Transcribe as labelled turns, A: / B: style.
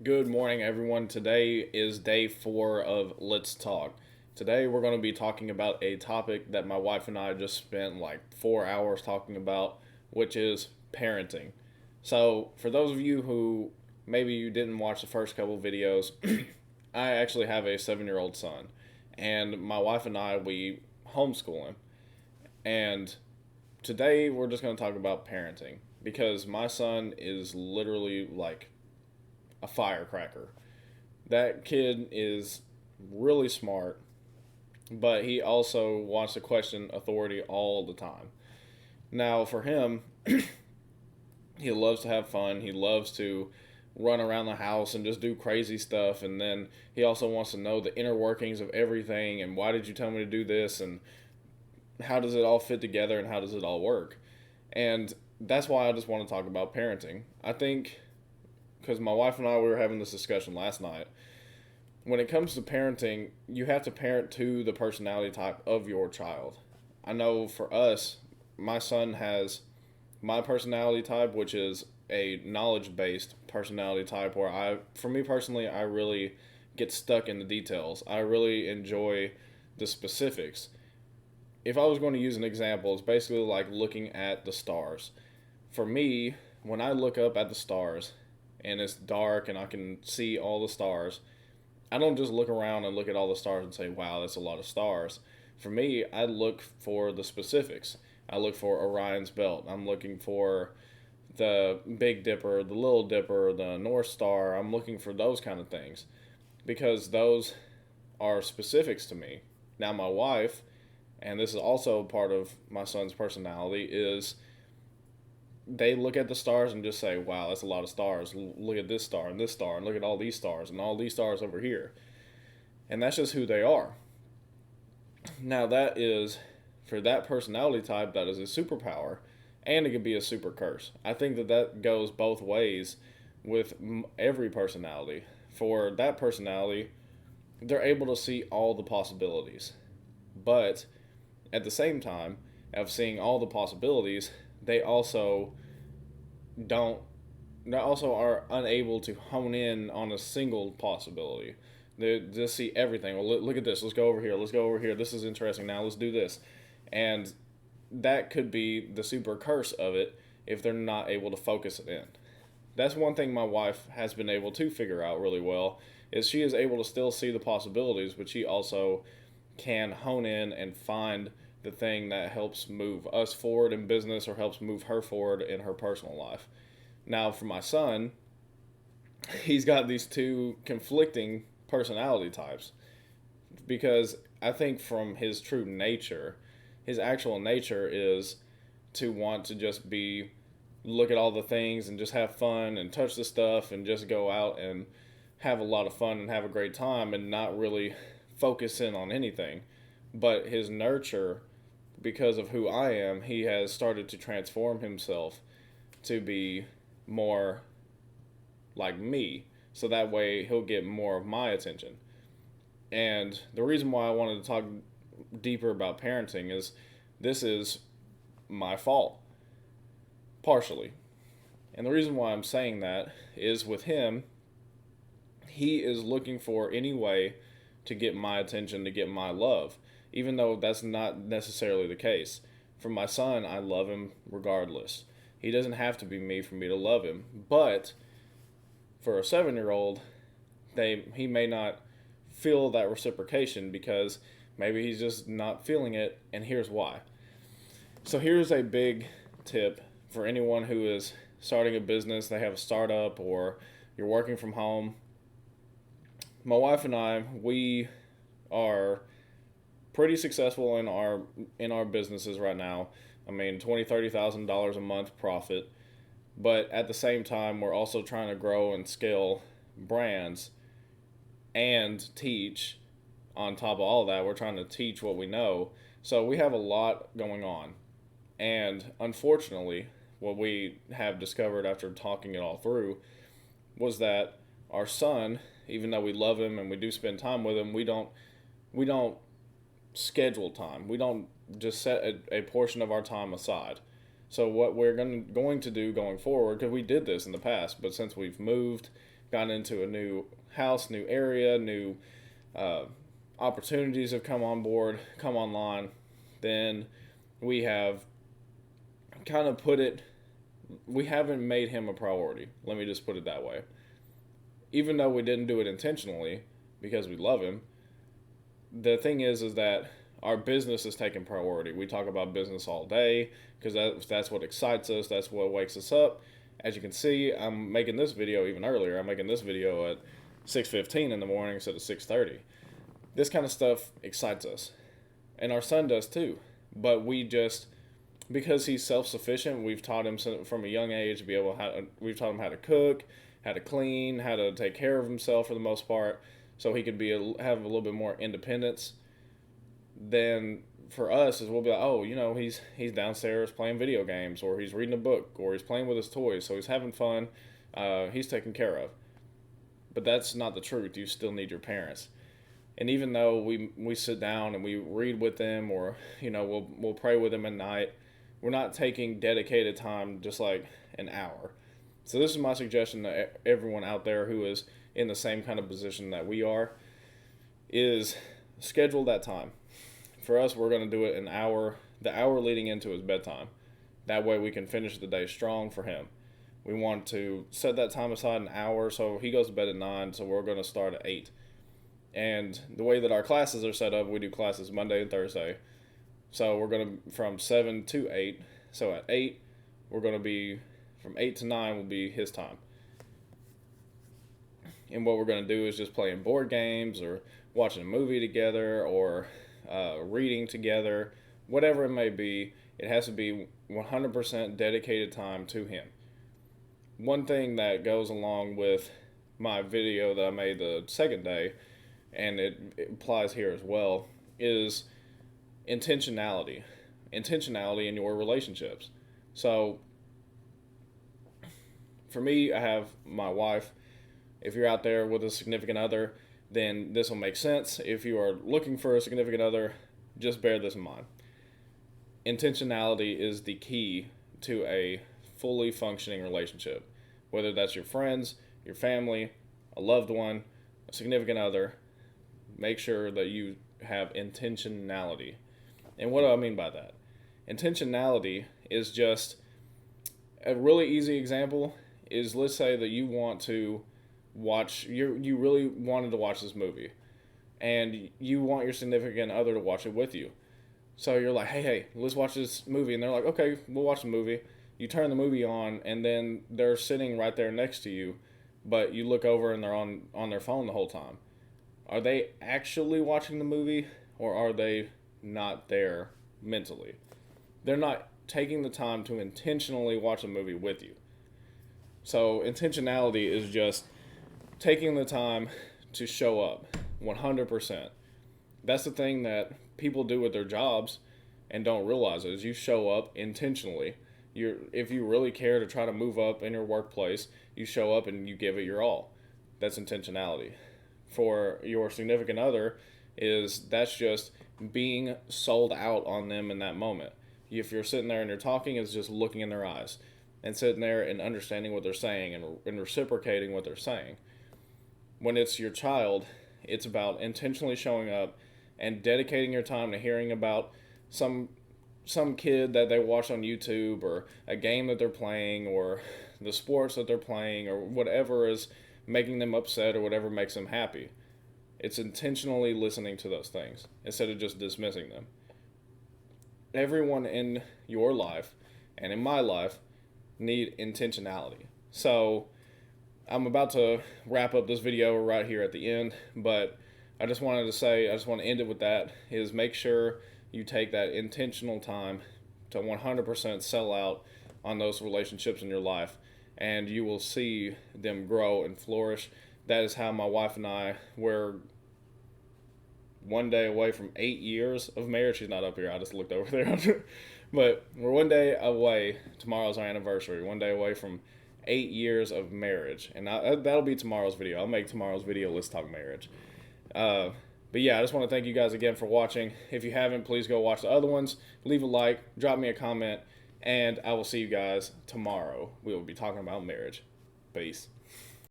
A: Good morning, everyone. Today is day 4 of Let's Talk. Today, we're going to be talking about a topic that my wife and I just spent like 4 hours talking about, which is parenting. So, for those of you who maybe you didn't watch the first couple videos, I actually have a 7-year-old son, and my wife and we homeschool him. And today, we're just going to talk about parenting because my son is literally like a firecracker. That kid is really smart, but he also wants to question authority all the time. Now, for him, he loves to have fun. He loves to run around the house and just do crazy stuff. And then he also wants to know the inner workings of everything and why did you tell me to do this and how does it all fit together and how does it all work. And that's why I just want to talk about parenting. I think because my wife and we were having this discussion last night. When it comes to parenting, you have to parent to the personality type of your child. I know for us, my son has my personality type, which is a knowledge based personality type where for me personally, I really get stuck in the details. I really enjoy the specifics. If I was going to use an example, it's basically like looking at the stars. For me, when I look up at the stars and it's dark and I can see all the stars, I don't just look around and look at all the stars and say, wow, that's a lot of stars. For me, I look for the specifics. I look for Orion's belt. I'm looking for the Big Dipper, the Little Dipper, the North Star. I'm looking for those kind of things because those are specifics to me. Now, my wife, and this is also part of my son's personality, is they look at the stars and just say, wow, that's a lot of stars. Look at this star and this star, and look at all these stars and all these stars over here. And that's just who they are. Now, that is, for that personality type, that is a superpower, and it can be a super curse. I think that goes both ways with every personality. For that personality, they're able to see all the possibilities. But at the same time, of seeing all the possibilities, they also don't they also are unable to hone in on a single possibility. They just see everything. Well, look at this. Let's go over here. Let's go over here. This is interesting. Now let's do this. And that could be the super curse of it if they're not able to focus it in. That's one thing my wife has been able to figure out really well is she is able to still see the possibilities, but she also can hone in and find the thing that helps move us forward in business or helps move her forward in her personal life. Now, for my son, he's got these two conflicting personality types because I think from his true nature, his actual nature is to want to just look at all the things and just have fun and touch the stuff and just go out and have a lot of fun and have a great time and not really focus in on anything. But his nurture, because of who I am, he has started to transform himself to be more like me. So that way he'll get more of my attention. And the reason why I wanted to talk deeper about parenting is this is my fault, partially. And the reason why I'm saying that is with him, he is looking for any way to get my attention, to get my love, even though that's not necessarily the case. For my son, I love him regardless. He doesn't have to be me for me to love him. But for a 7-year-old, he may not feel that reciprocation because maybe he's just not feeling it, and here's why. So here's a big tip for anyone who is starting a business, they have a startup, or you're working from home. My wife and we are pretty successful in our businesses right now. I mean, $20,000-$30,000 a month profit, but at the same time, we're also trying to grow and scale brands and teach. On top of all that, we're trying to teach what we know. So we have a lot going on, and unfortunately, what we have discovered after talking it all through was that our son, even though we love him and we do spend time with him, we don't schedule time. We don't just set a portion of our time aside. So what we're going to do going forward, because we did this in the past, but since we've moved, gotten into a new house, new area, new uh, opportunities have come on board, come online, then we have kind of we haven't made him a priority. Let me just put it that way. Even though we didn't do it intentionally because we love him, the thing is that our business is taking priority. We talk about business all day because that's what excites us. That's what wakes us up. As you can see, I'm making this video even earlier. I'm making this video at 6:15 in the morning instead of 6:30. This kind of stuff excites us, and our son does too. But because he's self-sufficient, we've taught him from a young age to we've taught him how to cook, how to clean, how to take care of himself for the most part, so he could have a little bit more independence. Then for us, is we'll be like, oh, he's downstairs playing video games, or he's reading a book, or he's playing with his toys, so he's having fun. He's taken care of. But that's not the truth. You still need your parents. And even though we sit down and we read with them, or we'll pray with them at night, we're not taking dedicated time, just like an hour. So this is my suggestion to everyone out there who is in the same kind of position that we are, is schedule that time. For us, we're going to do it an hour, the hour leading into his bedtime. That way we can finish the day strong for him. We want to set that time aside an hour, so he goes to bed at 9, so we're going to start at 8. And the way that our classes are set up, we do classes Monday and Thursday. So we're going to, from 7 to 8. So at 8, we're going to be, from 8 to 9 will be his time. And what we're going to do is just playing board games, or watching a movie together, or reading together, whatever it may be. It has to be 100% dedicated time to him. One thing that goes along with my video that I made the second day, and it applies here as well, is intentionality. Intentionality in your relationships. So, for me, I have my wife. If you're out there with a significant other, then this will make sense. If you are looking for a significant other, just bear this in mind. Intentionality is the key to a fully functioning relationship. Whether that's your friends, your family, a loved one, a significant other, make sure that you have intentionality. And what do I mean by that? Intentionality is just a really easy example is, let's say that you want to you really wanted to watch this movie, and you want your significant other to watch it with you. So you're like, hey, let's watch this movie. And they're like, okay, we'll watch the movie. You turn the movie on, and then they're sitting right there next to you, but you look over and they're on their phone the whole time. Are they actually watching the movie, or are they not there mentally? They're not taking the time to intentionally watch a movie with you. So intentionality is just taking the time to show up 100%. That's the thing that people do with their jobs and don't realize is you show up intentionally. If you really care to try to move up in your workplace, you show up and you give it your all. That's intentionality. For your significant other, that's just being sold out on them in that moment. If you're sitting there and you're talking, it's just looking in their eyes and sitting there and understanding what they're saying and reciprocating what they're saying. When it's your child, it's about intentionally showing up and dedicating your time to hearing about some kid that they watch on YouTube, or a game that they're playing, or the sports that they're playing, or whatever is making them upset, or whatever makes them happy. It's intentionally listening to those things instead of just dismissing them. Everyone in your life and in my life need intentionality. So I'm about to wrap up this video right here at the end, but I just want to end it with that, is make sure you take that intentional time to 100% sell out on those relationships in your life, and you will see them grow and flourish. That is how my wife and I were one day away from 8 years of marriage. She's not up here. I just looked over there. But we're one day away. Tomorrow's our anniversary. One day away from 8 years of marriage. And that'll be tomorrow's video. I'll make tomorrow's video, Let's Talk Marriage. But yeah, I just want to thank you guys again for watching. If you haven't, please go watch the other ones. Leave a like. Drop me a comment. And I will see you guys tomorrow. We will be talking about marriage. Peace.